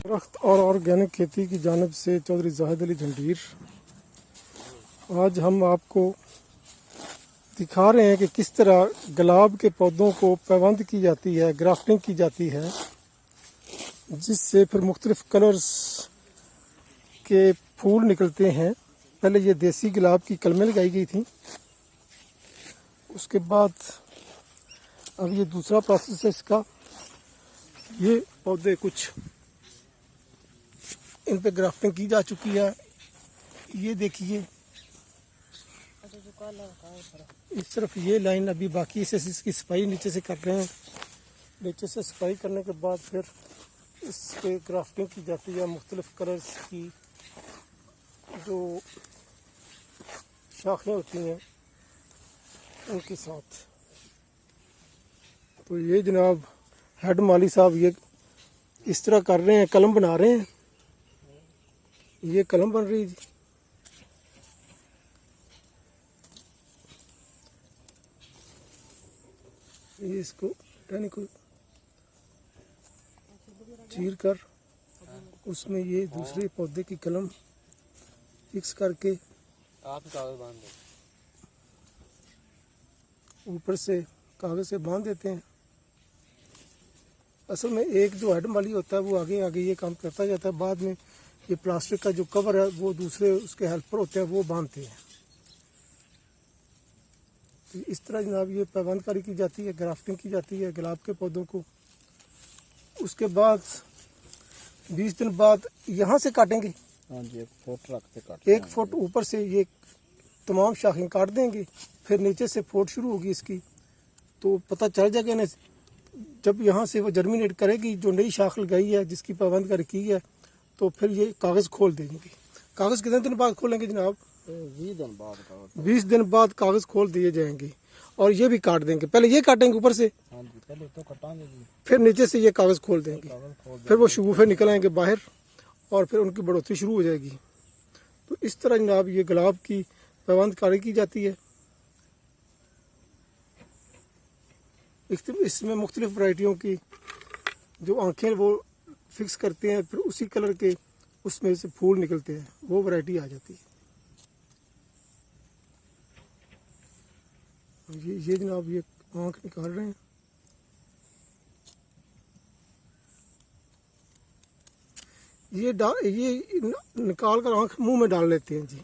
दरख्त और ऑर्गेनिक खेती की जानिब से चौधरी जाहिद अली जंडीर। आज हम आपको दिखा रहे हैं कि किस तरह गुलाब के पौधों को पैबंद की जाती है, ग्राफ्टिंग की जाती है, जिससे फिर मुख्तलिफ कलर्स के फूल निकलते हैं। पहले ये देसी गुलाब की कलमें लगाई गई थी, उसके बाद अब ये दूसरा प्रोसेस है इसका। ये पौधे कुछ इन पे ग्राफ्टिंग की जा चुकी है। ये देखिए, इस तरफ ये लाइन अभी बाकी से इसकी सफाई नीचे से कर रहे हैं। नीचे से सफाई करने के बाद फिर इस पे ग्राफ्टिंग की जाती है मुख्तलिफ कलर्स की जो शाखें होती हैं उनके साथ। तो ये जनाब हेड माली साहब ये इस तरह कर रहे हैं, कलम बना रहे हैं। ये कलम बन रही है। ये इसको टहनी को चीर कर उसमें ये दूसरे पौधे की कलम फिक्स करके आप कागज बांध दो, ऊपर से कागज से बांध देते हैं। असल में एक जो हेड माली होता है वो आगे आगे ये काम करता जाता है। बाद में ये प्लास्टिक का जो कवर है वो दूसरे उसके हेल्पर होते हैं, वो बांधते हैं। तो इस तरह जनाब ये पैबंदकारी की जाती है, ग्राफ्टिंग की जाती है गुलाब के पौधों को। उसके बाद 20 दिन बाद यहाँ से काटेंगे। हाँ जी, 1 फुट रख के काटेंगे। 1 फुट ऊपर से ये तमाम शाखें काट देंगे, फिर नीचे से फोट शुरू होगी इसकी। तो पता चल जाएगा ना, जब यहाँ से वो जर्मिनेट करेगी, जो नई शाख लगाई है जिसकी पैबंदकारी की है, तो फिर ये कागज़ खोल देंगे। कागज़ कितने दिन बाद खोलेंगे जनाब? 20 दिन बाद। 20 दिन बाद कागज़ खोल दिए जाएंगे और ये भी काट देंगे। पहले ये काटेंगे ऊपर से, हाँ जी, पहले तो कटाएंगे जी, फिर नीचे से ये कागज़ खोल देंगे। फिर वो शगुफे निकल आएंगे बाहर और फिर उनकी बढ़ोतरी शुरू हो जाएगी। तो इस तरह जनाब ये गुलाब की पैबंदकारी की जाती है। इसमें मुख्तलिफ वैरायटियों की जो आँखें वो फिक्स करते हैं, फिर उसी कलर के उसमें से फूल निकलते हैं, वो वैरायटी आ जाती है। ये जनाब ये आँख निकाल रहे हैं। ये निकाल कर आँख मुंह में डाल लेते हैं जी।